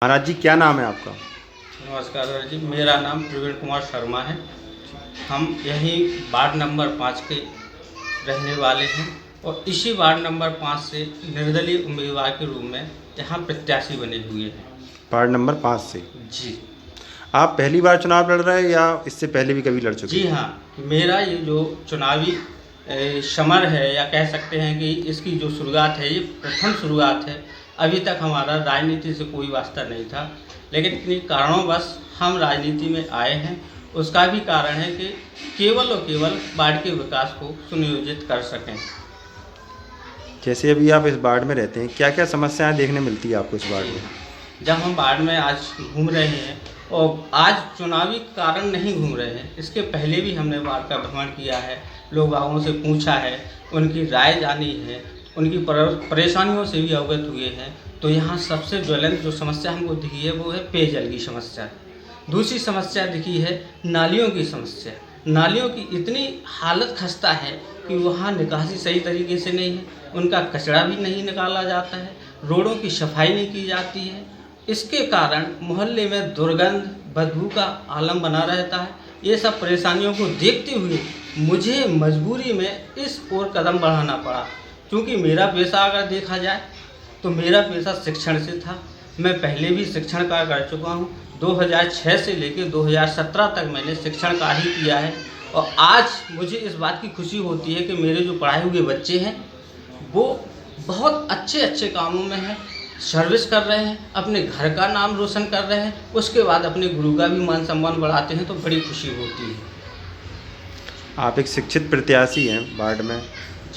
महाराज जी, क्या नाम है आपका? नमस्कार सर जी, मेरा नाम प्रवीण कुमार शर्मा है। हम यहीं वार्ड नंबर 5 के रहने वाले हैं और इसी वार्ड नंबर 5 से निर्दलीय उम्मीदवार के रूप में यहाँ प्रत्याशी बने हुए हैं। वार्ड नंबर 5 से जी आप पहली बार चुनाव लड़ रहे हैं या इससे पहले भी कभी लड़ चुके? जी हाँ, मेरा ये जो चुनावी समर है या कह सकते हैं कि इसकी जो शुरुआत है, ये प्रथम शुरुआत है। अभी तक हमारा राजनीति से कोई वास्ता नहीं था, लेकिन किन्हीं कारणोंवश हम राजनीति में आए हैं। उसका भी कारण है कि केवल और केवल वार्ड के विकास को सुनियोजित कर सकें। जैसे अभी आप इस वार्ड में रहते हैं, क्या क्या समस्याएं देखने मिलती है आपको इस वार्ड में? जब हम वार्ड में आज घूम रहे हैं और आज चुनावी कारण नहीं घूम रहे हैं, इसके पहले भी हमने वार्ड का भ्रमण किया है, लोग बागों से पूछा है, उनकी राय जानी है, उनकी परेशानियों से भी अवगत हुए हैं। तो यहाँ सबसे ज्वलंत जो समस्या हमको दिखी है वो है पेयजल की समस्या। दूसरी समस्या दिखी है नालियों की समस्या। नालियों की इतनी हालत खस्ता है कि वहाँ निकासी सही तरीके से नहीं है, उनका कचरा भी नहीं निकाला जाता है, रोडों की सफाई नहीं की जाती है। इसके कारण मोहल्ले में दुर्गंध, बदबू का आलम बना रहता है। ये सब परेशानियों को देखते हुए मुझे मजबूरी में इस ओर कदम बढ़ाना पड़ा, क्योंकि मेरा पेशा अगर देखा जाए तो मेरा पेशा शिक्षण से था। मैं पहले भी शिक्षण कार्य कर चुका हूँ। 2006 से लेकर 2017 तक मैंने शिक्षण कार्य ही किया है और आज मुझे इस बात की खुशी होती है कि मेरे जो पढ़ाए हुए बच्चे हैं वो बहुत अच्छे अच्छे कामों में हैं, सर्विस कर रहे हैं, अपने घर का नाम रोशन कर रहे हैं, उसके बाद अपने गुरु का भी मान सम्मान बढ़ाते हैं, तो बड़ी खुशी होती है। आप एक शिक्षित प्रत्याशी हैं वार्ड में,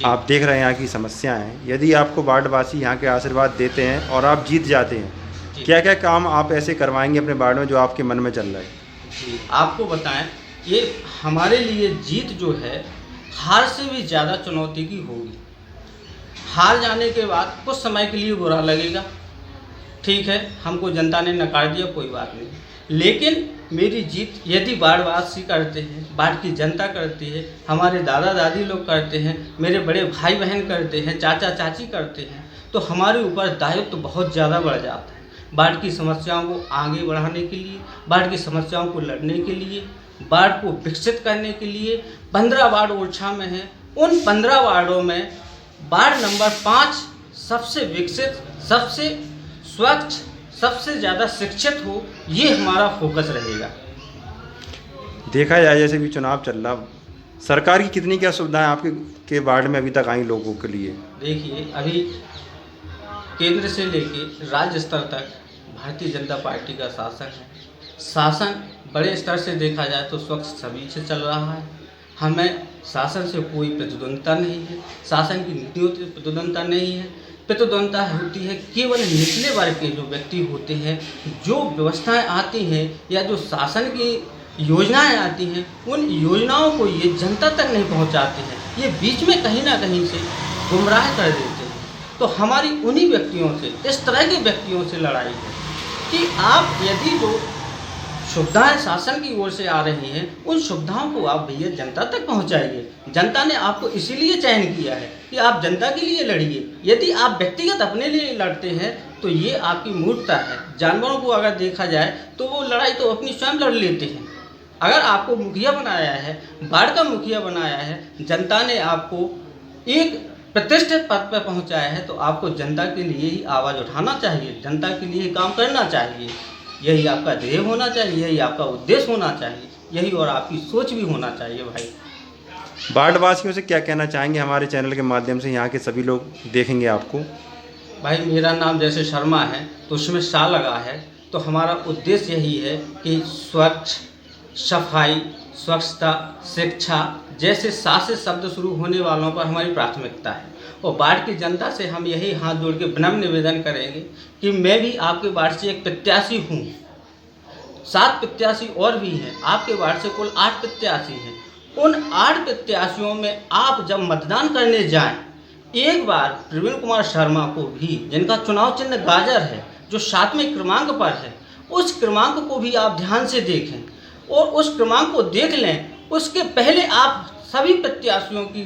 आप देख रहे हैं यहाँ की समस्याएं। यदि आपको वार्डवासी यहाँ के आशीर्वाद देते हैं और आप जीत जाते हैं, क्या क्या काम आप ऐसे करवाएंगे अपने वार्ड में जो आपके मन में चल रहा है? जी, आपको बताएं, ये हमारे लिए जीत जो है हार से भी ज़्यादा चुनौती की होगी। हार जाने के बाद कुछ समय के लिए बुरा लगेगा, ठीक है, हमको जनता ने नकार दिया, कोई बात नहीं, लेकिन मेरी जीत यदि वार्डवासी करते हैं, वार्ड की जनता करती है, हमारे दादा दादी लोग करते हैं, मेरे बड़े भाई बहन करते हैं, चाचा चाची करते हैं, तो हमारे ऊपर दायित्व तो बहुत ज़्यादा बढ़ जाता है। वार्ड की समस्याओं को आगे बढ़ाने के लिए, वार्ड की समस्याओं को लड़ने के लिए, वार्ड को विकसित करने के लिए 15 वार्ड ओरछा में हैं। उन 15 वार्डों में वार्ड नंबर 5 सबसे विकसित, सबसे स्वच्छ, सबसे ज़्यादा शिक्षित हो, ये हमारा फोकस रहेगा। देखा जाए जैसे भी चुनाव चल रहा, सरकार की कितनी क्या सुविधाएं आपके वार्ड में अभी तक आई लोगों के लिए? देखिए, अभी केंद्र से लेके राज्य स्तर तक भारतीय जनता पार्टी का शासन है। शासन बड़े स्तर से देखा जाए तो स्वच्छ सभी से चल रहा है। हमें शासन से कोई प्रतिद्वंद्विता नहीं है, शासन की नीतियों से प्रतिद्वंद्विता नहीं है। प्रतिद्वंद्विता होती है केवल निचले वर्ग के जो व्यक्ति होते हैं, जो व्यवस्थाएं आती हैं या जो शासन की योजनाएं आती हैं, उन योजनाओं को ये जनता तक नहीं पहुंचाते हैं, ये बीच में कहीं ना कहीं से गुमराह कर देते हैं। तो हमारी उन्हीं व्यक्तियों से, इस तरह के व्यक्तियों से लड़ाई है कि आप यदि जो सुविधाएं शासन की ओर से आ रही हैं, उन सुविधाओं को आप भैया जनता तक पहुंचाइए। जनता ने आपको इसीलिए चयन किया है कि आप जनता के लिए लड़िए। यदि आप व्यक्तिगत अपने लिए लड़ते हैं तो ये आपकी मूर्खता है। जानवरों को अगर देखा जाए तो वो लड़ाई तो अपनी स्वयं लड़ लेते हैं। अगर आपको मुखिया बनाया है, वार्ड का मुखिया बनाया है, जनता ने आपको एक प्रतिष्ठित पद पर पहुंचाया है, तो आपको जनता के लिए ही आवाज़ उठाना चाहिए, जनता के लिए काम करना चाहिए। यही आपका ध्येय होना चाहिए, यही आपका उद्देश्य होना चाहिए, यही और आपकी सोच भी होना चाहिए। भाई, वार्डवासियों से क्या कहना चाहेंगे? हमारे चैनल के माध्यम से यहाँ के सभी लोग देखेंगे आपको। भाई, मेरा नाम जैसे शर्मा है तो उसमें शाह लगा है, तो हमारा उद्देश्य यही है कि स्वच्छ, सफाई, स्वच्छता, शिक्षा जैसे 7 से शब्द शुरू होने वालों पर हमारी प्राथमिकता है। और वार्ड की जनता से हम यही हाथ जोड़ के विनम्र निवेदन करेंगे कि मैं भी आपके वार्ड से एक प्रत्याशी हूँ। 7 प्रत्याशी और भी हैं, आपके वार्ड से कुल 8 प्रत्याशी हैं। उन 8 प्रत्याशियों में आप जब मतदान करने जाएं, एक बार प्रवीण कुमार शर्मा को भी, जिनका चुनाव चिन्ह गाजर है, जो 7वें क्रमांक पर है, उस क्रमांक को भी आप ध्यान से देखें और उस क्रमांक को देख लें। उसके पहले आप सभी प्रत्याशियों की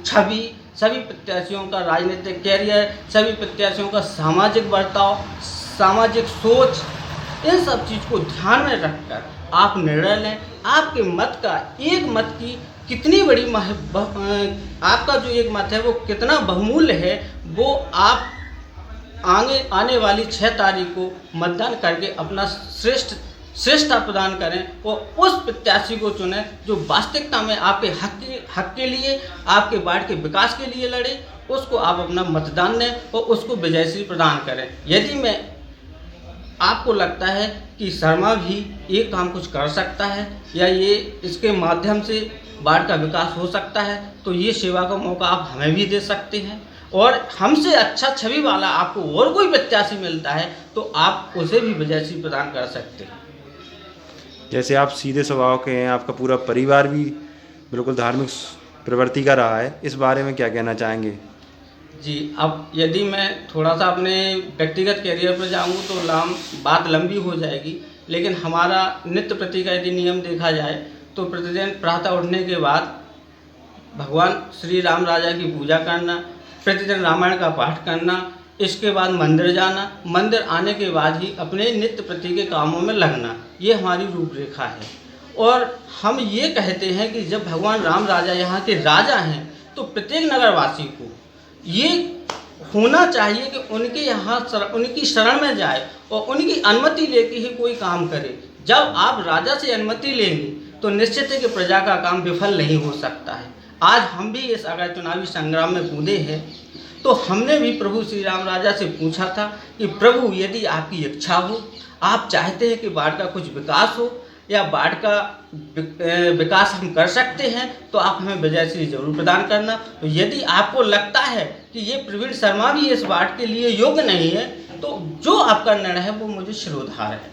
छवि, सभी प्रत्याशियों का राजनीतिक कैरियर, सभी प्रत्याशियों का सामाजिक बर्ताव, सामाजिक सोच, इन सब चीज़ को ध्यान में रखकर आप निर्णय लें। आपके मत का, एक मत की कितनी बड़ी आपका जो एक मत है वो कितना बहुमूल्य है, वो आप आने वाली 6 तारीख को मतदान करके अपना श्रेष्ठता प्रदान करें और उस प्रत्याशी को चुनें जो वास्तविकता में आपके हक के लिए, आपके वार्ड के विकास के लिए लड़े। उसको आप अपना मतदान दें और उसको विजयश्री प्रदान करें। यदि आपको लगता है कि शर्मा भी ये काम कुछ कर सकता है या ये इसके माध्यम से वार्ड का विकास हो सकता है, तो ये सेवा का मौका आप हमें भी दे सकते हैं। और हमसे अच्छा छवि वाला आपको और कोई प्रत्याशी मिलता है तो आप उसे भी विजयश्री प्रदान कर सकते हैं। जैसे आप सीधे स्वभाव के हैं, आपका पूरा परिवार भी बिल्कुल धार्मिक प्रवृत्ति का रहा है, इस बारे में क्या कहना चाहेंगे? जी, अब यदि मैं थोड़ा सा अपने व्यक्तिगत करियर पर जाऊँ तो बात लंबी हो जाएगी, लेकिन हमारा नित्य प्रति का यदि नियम देखा जाए तो प्रतिदिन प्रातः उठने के बाद भगवान श्री राम राजा की पूजा करना, प्रतिदिन रामायण का पाठ करना, इसके बाद मंदिर जाना, मंदिर आने के बाद ही अपने नित्य प्रति के कामों में लगना, ये हमारी रूपरेखा है। और हम ये कहते हैं कि जब भगवान राम राजा यहाँ के राजा हैं तो प्रत्येक नगरवासी को ये होना चाहिए कि उनके यहाँ उनकी शरण में जाए और उनकी अनुमति लेके ही कोई काम करे। जब आप राजा से अनुमति लेंगे तो निश्चित है कि प्रजा का काम विफल नहीं हो सकता है। आज हम भी इस अगर चुनावी संग्राम में कूदे हैं तो हमने भी प्रभु श्री राम राजा से पूछा था कि प्रभु, यदि आपकी इच्छा हो, आप चाहते हैं कि वार्ड का कुछ विकास हो या वार्ड का विकास हम कर सकते हैं तो आप हमें विजयश्री जरूर प्रदान करना। तो यदि आपको लगता है कि ये प्रवीण शर्मा भी इस वार्ड के लिए योग्य नहीं है तो जो आपका निर्णय है वो मुझे शिरोधार्य है।